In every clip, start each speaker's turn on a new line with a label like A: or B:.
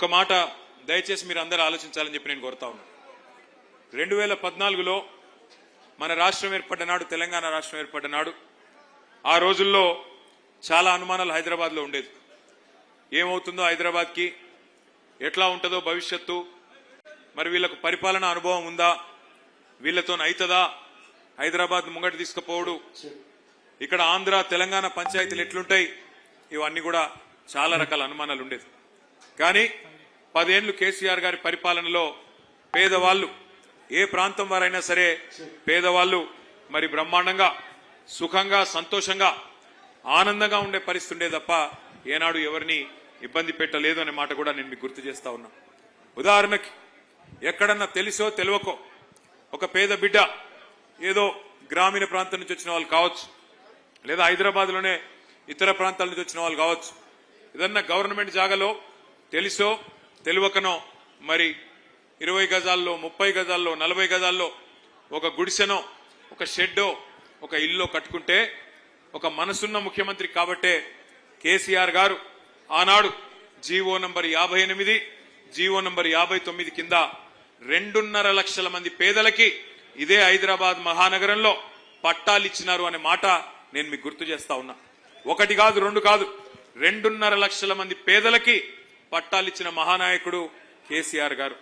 A: ఒక్క మాట దయచేసి మీరు అందరూ ఆలోచించాలని చెప్పి నేను కోరుతా ఉన్నాను. 2014లో మన రాష్ట్రం ఏర్పడ్డ నాడు, తెలంగాణ రాష్ట్రం ఏర్పడ్డ నాడు, ఆ రోజుల్లో చాలా అనుమానాలు హైదరాబాద్లో ఉండేది. ఏమవుతుందో హైదరాబాద్కి, ఎట్లా ఉంటుందో భవిష్యత్తు, మరి వీళ్ళకు పరిపాలన అనుభవం ఉందా, వీళ్ళతో అవుతుందా హైదరాబాద్ ముంగటి తీసుకుపోవడు, ఇక్కడ ఆంధ్ర తెలంగాణ పంచాయతీలు ఎట్లుంటాయి, ఇవన్నీ కూడా చాలా రకాల అనుమానాలు ఉండేది. కానీ 10 ఏళ్లు కేసీఆర్ గారి పరిపాలనలో పేదవాళ్ళు, ఏ ప్రాంతం వారైనా సరే పేదవాళ్ళు మరి బ్రహ్మాండంగా సుఖంగా సంతోషంగా ఆనందంగా ఉండే పరిస్థితి ఉండే తప్ప ఏనాడు ఎవరిని ఇబ్బంది పెట్టలేదు అనే మాట కూడా నేను మీకు గుర్తు చేస్తా ఉన్నా. ఉదాహరణకి ఎక్కడన్నా తెలుసో తెలియకో ఒక పేద బిడ్డ ఏదో గ్రామీణ ప్రాంతం నుంచి వచ్చిన వాళ్ళు కావచ్చు, లేదా హైదరాబాద్లోనే ఇతర ప్రాంతాల నుంచి వచ్చిన వాళ్ళు కావచ్చు, ఏదన్నా గవర్నమెంట్ జాగాలో తెలుసో తెలియకనో మరి 20 గజాల్లో, 30 గజాల్లో, 40 గజాల్లో ఒక గుడిసెనో, ఒక షెడ్డో, ఒక ఇల్లు కట్టుకుంటే ఒక మనసున్న ముఖ్యమంత్రి కాబట్టే కేసీఆర్ గారు ఆనాడు జీవో నంబర్ 58, జీవో నంబర్ 59 కింద 2.5 లక్షల మంది పేదలకి ఇదే హైదరాబాద్ మహానగరంలో పట్టాలు ఇచ్చినారు అనే మాట నేను మీకు గుర్తు చేస్తా ఉన్నా. 1 కాదు 2 కాదు, 2.5 లక్షల మంది పేదలకి పట్టాలు ఇచ్చిన మహానాయకుడు కేసీఆర్ గారు.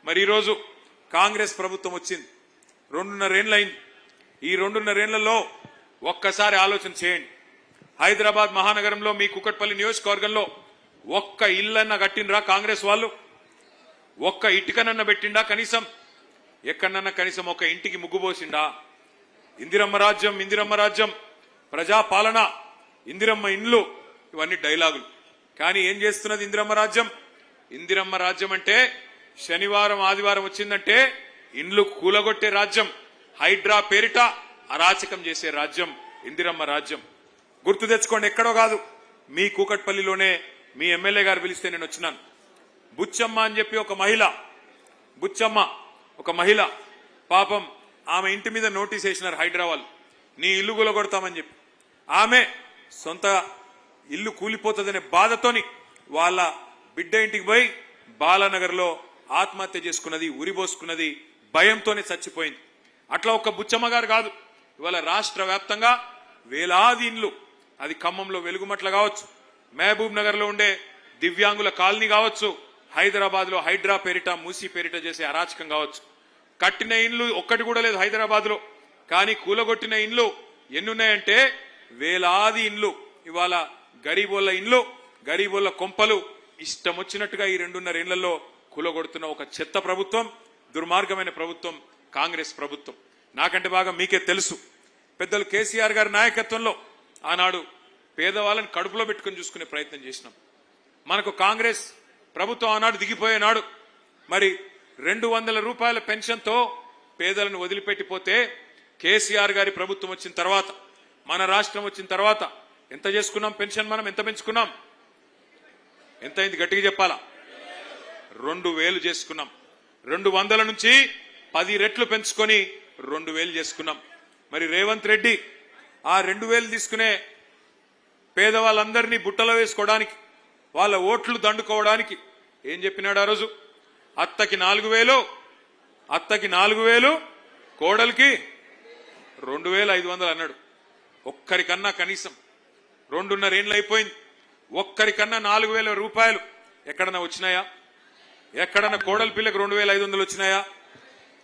A: మరి ఈరోజు కాంగ్రెస్ ప్రభుత్వం వచ్చింది, 2.5 ఏళ్ళు అయింది. ఈ 2.5 ఏళ్లలో ఒక్కసారి ఆలోచన చేయండి. హైదరాబాద్ మహానగరంలో మీ కుకట్పల్లి నియోజకవర్గంలో ఒక్క ఇల్లన్న కట్టినరా కాంగ్రెస్ వాళ్ళు? ఒక్క ఇటుకనన్న పెట్టిండా? కనీసం ఎక్కడన్నా కనీసం ఒక ఇంటికి ముగ్గు పోసిండా? ఇందిరమ్మ రాజ్యం, ఇందిరమ్మ రాజ్యం, ప్రజాపాలన, ఇందిరమ్మ ఇండ్లు, ఇవన్నీ డైలాగులు. కానీ ఏం చేస్తున్నది ఇందిరమ్మ రాజ్యం? ఇందిరమ్మ రాజ్యం అంటే శనివారం ఆదివారం వచ్చిందంటే ఇండ్లు కూలగొట్టే రాజ్యం, హైడ్రా పేరిట అరాచకం చేసే రాజ్యం ఇందిరమ్మ రాజ్యం. గుర్తు తెచ్చుకోండి, ఎక్కడో కాదు, మీ కూకట్పల్లిలోనే మీ ఎమ్మెల్యే గారు పిలిస్తే నేను వచ్చినాను. బుచ్చమ్మ అని చెప్పి ఒక మహిళ, బుచ్చమ్మ ఒక మహిళ, పాపం ఆమె ఇంటి మీద నోటీస్ వేసినారు హైదరాబాద్, నీ ఇల్లు కూలగొడతామని చెప్పి. ఆమె సొంత ఇల్లు కూలిపోతుందనే బాధతోని వాళ్ళ బిడ్డ ఇంటికి పోయి బాలానగర్లో ఆత్మహత్య చేసుకున్నది, ఉరిపోసుకున్నది, భయంతోనే చచ్చిపోయింది. అట్లా ఒక బుచ్చమ్మ గారు కాదు, ఇవాళ రాష్ట్ర వ్యాప్తంగా వేలాది ఇండ్లు, అది ఖమ్మంలో వెలుగుమట్ల కావచ్చు, మహబూబ్ నగర్ లో ఉండే దివ్యాంగుల కాలనీ కావచ్చు, హైదరాబాద్ లో హైడ్రా పేరిట, మూసీ పేరిట చేసే అరాచకం కావచ్చు. కట్టిన ఇండ్లు ఒక్కటి కూడా లేదు హైదరాబాద్ లో, కానీ కూలగొట్టిన ఇండ్లు ఎన్నున్నాయంటే వేలాది ఇండ్లు. ఇవాళ గరీబోళ్ల ఇండ్లు, గరీబోళ్ల కొంపలు ఇష్టం వచ్చినట్టుగా ఈ 2.5 ఏళ్లలో కూలగొడుతున్న ఒక చెత్త ప్రభుత్వం, దుర్మార్గమైన ప్రభుత్వం కాంగ్రెస్ ప్రభుత్వం. నాకంటే బాగా మీకే తెలుసు, పెద్దలు కేసీఆర్ గారి నాయకత్వంలో ఆనాడు పేదవాళ్ళని కడుపులో పెట్టుకుని చూసుకునే ప్రయత్నం చేసినాం. మనకు కాంగ్రెస్ ప్రభుత్వం ఆనాడు దిగిపోయే నాడు మరి 200 రూపాయల పెన్షన్తో పేదలను వదిలిపెట్టిపోతే కేసీఆర్ గారి ప్రభుత్వం వచ్చిన తర్వాత, మన రాష్ట్రం వచ్చిన తర్వాత ఎంత చేసుకున్నాం పెన్షన్? మనం ఎంత పెంచుకున్నాం? ఎంత అయింది గట్టిగా చెప్పాలా? 2000 చేసుకున్నాం. 200 నుంచి 10 రెట్లు పెంచుకొని 2000 చేసుకున్నాం. మరి రేవంత్ రెడ్డి ఆ 2000 తీసుకునే పేదవాళ్ళందరినీ బుట్టలో వేసుకోవడానికి, వాళ్ళ ఓట్లు దండుకోవడానికి ఏం చెప్పినాడు ఆ రోజు? అత్తకి 4000, అత్తకి 4000, కోడలికి 2500 అన్నాడు. ఒక్కరికన్నా కనీసం 2.5 ఏళ్ళు అయిపోయింది, ఒక్కరికన్నా 4000 రూపాయలు ఎక్కడన్నా వచ్చినాయా? ఎక్కడన్నా కోడలి పిల్లకి 2500 వచ్చినాయా?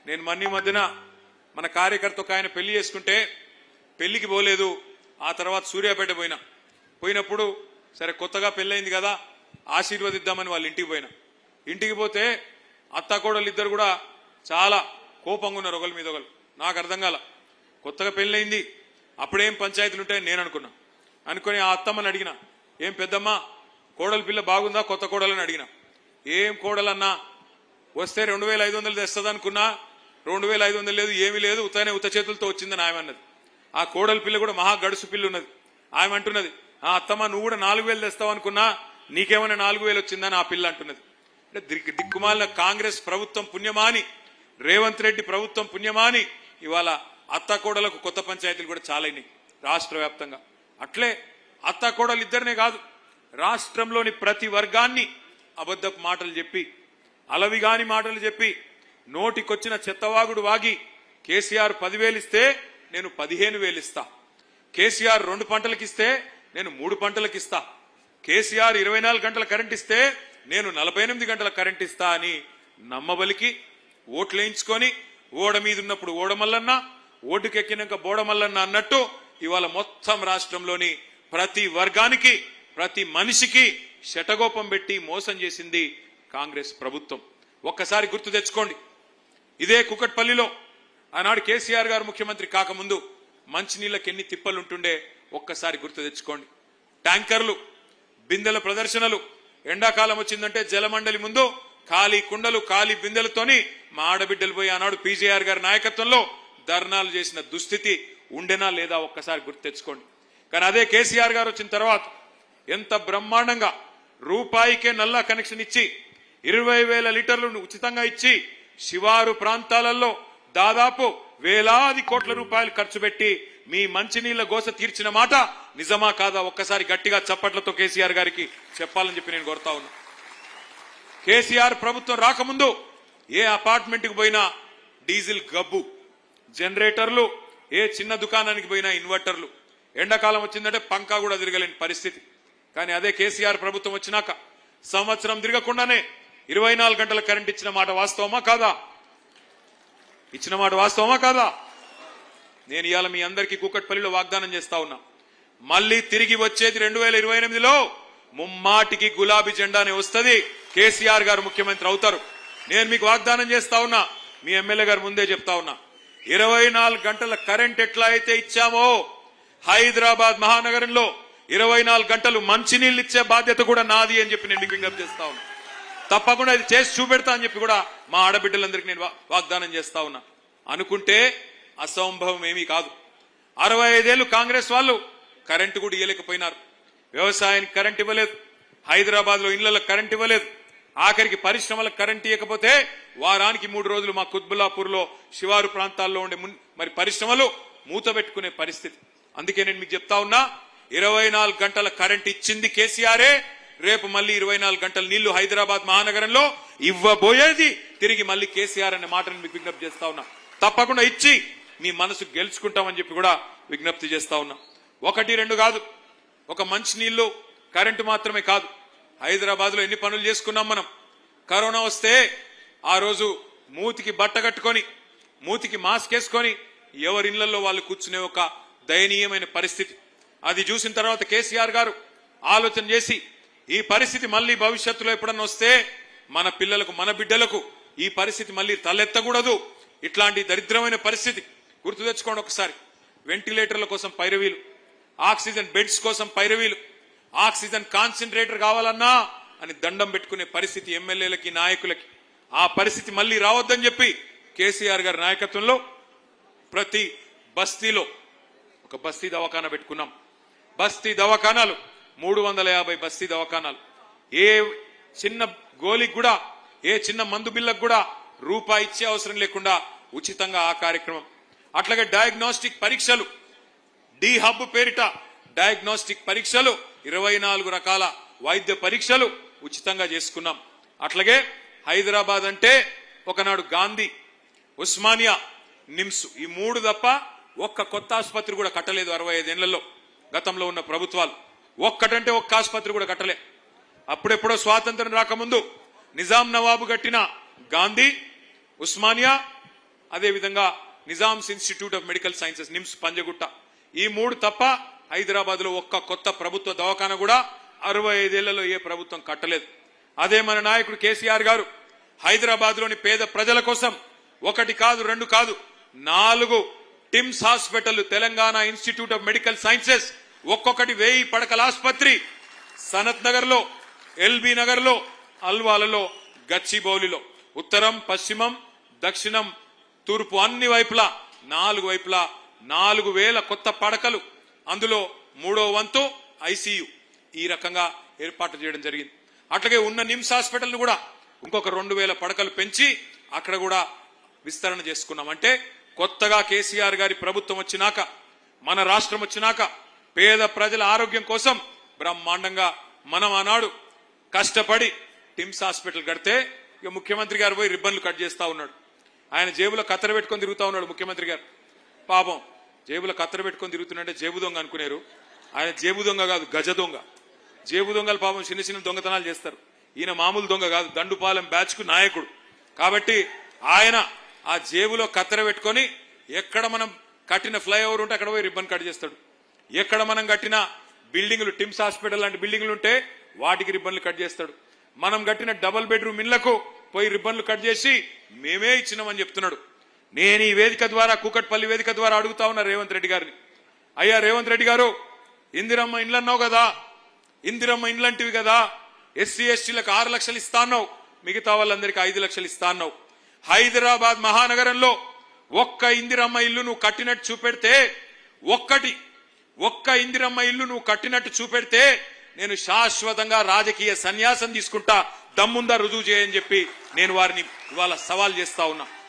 A: నేను మధ్యన మన కార్యకర్త ఒక ఆయన పెళ్లి చేసుకుంటే పెళ్లికి పోలేదు, ఆ తర్వాత సూర్యాపేట పోయినప్పుడు సరే కొత్తగా పెళ్ళైంది కదా ఆశీర్వదిద్దామని వాళ్ళ ఇంటికి పోయినా. ఇంటికి పోతే అత్త కోడలు ఇద్దరు కూడా చాలా కోపంగా ఉన్నారు ఒకరి మీద ఒకరు. నాకు అర్థం కాల, కొత్తగా పెళ్ళైంది అప్పుడేం పంచాయతీలు ఉంటాయని నేను అనుకుని ఆ అత్తమ్మని అడిగిన, ఏం పెద్దమ్మ కోడలు పిల్ల బాగుందా కొత్త కోడలని అడిగిన. ఏం కోడలన్నా వస్తే 2500 తెస్తుంది అనుకున్నా, 2500 లేదు, ఏమీ లేదు, ఉత్త చేతులతో వచ్చిందని ఆమె అన్నది. ఆ కోడలి పిల్ల కూడా మహా గడుసు పిల్ల ఉన్నది. ఆమె అంటున్నది, ఆ అత్తమ్మ నువ్వు కూడా 4000 తెస్తావు అనుకున్నా, నీకేమైనా 4000 వచ్చిందని ఆ పిల్ల అంటున్నది. అంటే దిక్కుమాలిన కాంగ్రెస్ ప్రభుత్వం పుణ్యమాని, రేవంత్ రెడ్డి ప్రభుత్వం పుణ్యమాని ఇవాళ అత్త కోడలకు కొత్త పంచాయతీలు కూడా చాలా అయినాయి రాష్ట్ర వ్యాప్తంగా. అట్లే అత్త కోడలు ఇద్దరినే కాదు, రాష్ట్రంలోని ప్రతి వర్గాన్ని అబద్ధపు మాటలు చెప్పి అలవిగాని మాటలు చెప్పి నోటికొచ్చిన చెత్తవాగుడు వాగి కేసీఆర్ 10,000 ఇస్తే నేను 15,000 ఇస్తా, కేసీఆర్ 2 పంటలకు ఇస్తే నేను 3 పంటలకు ఇస్తా, కేసీఆర్ 24 గంటల కరెంట్ ఇస్తే నేను 48 గంటల కరెంట్ ఇస్తా అని నమ్మబలికి ఓట్లేయించుకొని ఓడ మీద ఉన్నప్పుడు ఓడమల్లన్న, ఓటుకెక్కినాక బోడమల్లన్న అన్నట్టు ఇవాళ మొత్తం రాష్ట్రంలోని ప్రతి వర్గానికి ప్రతి మనిషికి శటగోపం పెట్టి మోసం చేసింది కాంగ్రెస్ ప్రభుత్వం. ఒక్కసారి గుర్తు తెచ్చుకోండి. ఇదే కుకట్పల్లిలో ఆనాడు కేసీఆర్ గారు ముఖ్యమంత్రి కాకముందు మంచినీళ్ళకి ఎన్ని తిప్పలుంటుండే ఒక్కసారి గుర్తు తెచ్చుకోండి. ట్యాంకర్లు, బిందెల ప్రదర్శనలు, ఎండాకాలం వచ్చిందంటే జలమండలి ముందు ఖాళీ కుండలు ఖాళీ బిందెలతోని మా ఆడబిడ్డలు పోయి ఆనాడు పీజేఆర్ గారి నాయకత్వంలో ధర్నాలు చేసిన దుస్థితి ఉండేనా లేదా ఒక్కసారి గుర్తు తెచ్చుకోండి. కానీ అదే కేసీఆర్ గారు వచ్చిన తర్వాత ఎంత బ్రహ్మాండంగా రూపాయికే నల్లా కనెక్షన్ ఇచ్చి 20,000 లీటర్లను ఉచితంగా ఇచ్చి శివారు ప్రాంతాలలో దాదాపు వేలాది కోట్ల రూపాయలు ఖర్చు పెట్టి మీ మంచినీళ్ల గోస తీర్చిన మాట నిజమా కాదా ఒక్కసారి గట్టిగా చప్పట్లతో కేసీఆర్ గారికి చెప్పాలని చెప్పి నేను కోరుతా ఉన్నా. కేసీఆర్ ప్రభుత్వం రాకముందు ఏ అపార్ట్మెంట్కి పోయినా డీజిల్ గబ్బు, జనరేటర్లు, ఏ చిన్న దుకాణానికి పోయినా ఇన్వర్టర్లు, ఎండాకాలం వచ్చిందంటే పంకా కూడా తిరగలేని పరిస్థితి. కానీ అదే కేసీఆర్ ప్రభుత్వం వచ్చినాక సంవత్సరం తిరగకుండానే 24 గంటల కరెంట్ ఇచ్చిన మాట వాస్తవమా కాదా? ఇచ్చిన మాట వాస్తవమా కాదా? నేను ఇవాళ మీ అందరికీ కూకట్పల్లిలో వాగ్దానం చేస్తా ఉన్నా, మళ్ళీ తిరిగి వచ్చేది 2028లో ముమ్మాటికి గులాబీ జెండానే వస్తుంది, కేసీఆర్ గారు ముఖ్యమంత్రి అవుతారు. నేను మీకు వాగ్దానం చేస్తా ఉన్నా, మీ ఎమ్మెల్యే గారు ముందే చెప్తా ఉన్నా, 24 గంటల కరెంట్ ఎట్లా అయితే ఇచ్చామో హైదరాబాద్ మహానగరంలో 24 గంటలు మంచినీళ్ళు ఇచ్చే బాధ్యత కూడా నాది అని చెప్పి నేను విజ్ఞప్తి చేస్తా ఉన్నా. తప్పకుండా ఇది చేసి చూపెడతా అని చెప్పి కూడా మా ఆడబిడ్డలందరికీ నేను వాగ్దానం చేస్తా ఉన్నా. అనుకుంటే అసంభవం ఏమీ కాదు. 65 ఏళ్లు కాంగ్రెస్ వాళ్ళు కరెంటు కూడా ఇవ్వలేకపోయినారు. వ్యవసాయానికి కరెంట్ ఇవ్వలేదు, హైదరాబాద్ లో ఇళ్లకు కరెంట్ ఇవ్వలేదు, ఆఖరికి పరిశ్రమలకు కరెంట్ ఇవ్వకపోతే వారానికి 3 రోజులు మా కుత్బుల్లాపూర్ లో శివారు ప్రాంతాల్లో ఉండే మరి పరిశ్రమలు మూత పెట్టుకునే పరిస్థితి. అందుకే నేను మీకు చెప్తా ఉన్నా, 24 గంటల కరెంట్ ఇచ్చింది కేసీఆరే, రేపు మళ్ళీ 24 గంటల నీళ్లు హైదరాబాద్ మహానగరంలో ఇవ్వబోయేది తిరిగి మళ్ళీ కేసీఆర్ అనే మాటను మీకు విజ్ఞప్తి చేస్తా ఉన్నా. తప్పకుండా ఇచ్చి మీ మనసు గెలుచుకుంటామని చెప్పి కూడా విజ్ఞప్తి చేస్తా ఉన్నా. 1, 2 కాదు, ఒక మంచి నీళ్లు కరెంటు మాత్రమే కాదు, హైదరాబాద్ లో ఎన్ని పనులు చేసుకున్నాం మనం. కరోనా వస్తే ఆ రోజు మూతికి బట్ట కట్టుకొని మూతికి మాస్క్ వేసుకొని ఎవరి ఇళ్లలో వాళ్ళు కూర్చునే ఒక దయనీయమైన పరిస్థితి. అది చూసిన తర్వాత కేసీఆర్ గారు ఆలోచన చేసి ఈ పరిస్థితి మళ్ళీ భవిష్యత్తులో ఎప్పుడన్నా వస్తే మన పిల్లలకు మన బిడ్డలకు ఈ పరిస్థితి మళ్ళీ తలెత్తకూడదు, ఇట్లాంటి దరిద్రమైన పరిస్థితి గుర్తు తెచ్చుకోండి ఒకసారి. వెంటిలేటర్ల కోసం పైరవీలు, ఆక్సిజన్ బెడ్స్ కోసం పైరవీలు, ఆక్సిజన్ కాన్సన్ట్రేటర్ కావాలన్నా అని దండం పెట్టుకునే పరిస్థితి ఎమ్మెల్యేలకి నాయకులకి. ఆ పరిస్థితి మళ్ళీ రావద్దని చెప్పి కేసీఆర్ గారి నాయకత్వంలో ప్రతి బస్తీలో ఒక బస్తీ దవాఖానా పెట్టుకున్నాం. బస్తీ దవాఖానాలు 350 బస్తీ దవాఖానాలు. ఏ చిన్న గోలికి కూడా ఏ చిన్న మందు బిల్లకు కూడా రూపాయి ఇచ్చే అవసరం లేకుండా ఉచితంగా ఆ కార్యక్రమం. అట్లాగే డయాగ్నోస్టిక్ పరీక్షలు, డి హబ్ పేరిట డయాగ్నోస్టిక్ పరీక్షలు, 24 రకాల వైద్య పరీక్షలు ఉచితంగా చేసుకున్నాం. అట్లాగే హైదరాబాద్ అంటే ఒకనాడు గాంధీ, ఉస్మానియా, నిమ్స్ ఈ 3 తప్ప ఒక్క కొత్త ఆసుపత్రి కూడా కట్టలేదు 65 ఏళ్లలో గతంలో ఉన్న ప్రభుత్వాలు. ఒక్కటంటే ఒక్క ఆసుపత్రి కూడా కట్టలే. అప్పుడెప్పుడో స్వాతంత్రం రాకముందు నిజాం నవాబు కట్టిన గాంధీ, ఉస్మానియా, అదేవిధంగా Nizam's institute of medical sciences NIMS Panjagutta, ఈ 3 తప్ప హైదరాబాద్ లో ఒక్క కొత్త ప్రభుత్వ దవాఖాన కూడా 65 ఏళ్లలో ఏ ప్రభుత్వం కట్టలేదు. అదే మన నాయకుడు కేసీఆర్ గారు హైదరాబాద్ లోని పేద ప్రజల కోసం 1 కాదు 2 కాదు 4 TIMS hospital, Telangana institute of medical sciences, ఒక్కొక్కటి 1000 పడకల ఆసుపత్రి సనత్ నగర్ లో, ఎల్బీ నగర్ లో, అల్వాలలో, గచ్చిబౌలిలో, ఉత్తరం, పశ్చిమం, దక్షిణం, తూర్పు అన్ని వైపులా 4 వైపులా 4000 కొత్త పడకలు, అందులో 3వ వంతు ఐసీయూ, ఈ రకంగా ఏర్పాటు చేయడం జరిగింది. అట్లాగే ఉన్న నిమ్స్ హాస్పిటల్ ను కూడా ఇంకొక 2000 పడకలు పెంచి అక్కడ కూడా విస్తరణ చేసుకున్నాం. అంటే కొత్తగా కేసీఆర్ గారి ప్రభుత్వం వచ్చినాక, మన రాష్ట్రం వచ్చినాక పేద ప్రజల ఆరోగ్యం కోసం బ్రహ్మాండంగా మనం ఆనాడు కష్టపడి టిమ్స్ హాస్పిటల్ కడితే ఇక ముఖ్యమంత్రి గారు పోయి రిబ్బన్లు కట్ చేస్తా ఉన్నాడు. ఆయన జేబులో కత్తెర పెట్టుకొని తిరుగుతా ఉన్నాడు ముఖ్యమంత్రి గారు. పాపం జేబులో కత్తెర పెట్టుకొని తిరుగుతుంటే జేబు దొంగ అనుకునేరు. ఆయన జేబు దొంగ కాదు, గజ దొంగ. జేబు దొంగలు పాపం చిన్న చిన్న దొంగతనాలు చేస్తారు. ఈయన మామూలు దొంగ కాదు, దండుపాలెం బ్యాచ్ కు నాయకుడు. కాబట్టి ఆయన ఆ జేబులో కత్తెర పెట్టుకొని ఎక్కడ మనం కట్టిన ఫ్లైఓవర్ ఉంటే అక్కడ పోయి రిబ్బన్ కట్ చేస్తాడు. ఎక్కడ మనం కట్టిన బిల్డింగ్లు, టిమ్స్ హాస్పిటల్ లాంటి బిల్డింగ్లు ఉంటే వాటికి రిబ్బన్లు కట్ చేస్తాడు. మనం కట్టిన డబుల్ బెడ్రూమ్ ఇళ్లకు పోయి రిబ్బన్లు కట్ చేసి మేమే ఇచ్చినామని చెప్తున్నాడు. నేను ఈ వేదిక ద్వారా, కూకట్పల్లి వేదిక ద్వారా అడుగుతా ఉన్నా రేవంత్ రెడ్డి గారిని, అయ్యా రేవంత్ రెడ్డి గారు, ఇందిరమ్మ ఇండ్లు అన్నావు కదా, ఇందిరమ్మ ఇండ్లంటివి కదా, ఎస్సీ ఎస్టీలకు 6 లక్షలు ఇస్తా అన్నావు, మిగతా వాళ్ళందరికీ 5 లక్షలు ఇస్తా అన్నావు. హైదరాబాద్ మహానగరంలో ఒక్క ఇందిరమ్మ ఇల్లు నువ్వు కట్టినట్టు చూపెడితే, ఒక్క ఇందిరమ్మ ఇల్లు నువ్వు కట్టినట్టు చూపెడితే నేను శాశ్వతంగా రాజకీయ సన్యాసం తీసుకుంటా, దమ్ముందా రుజువు చేయని చెప్పి నేను వారిని ఇవాళ సవాల్ చేస్తా ఉన్నా.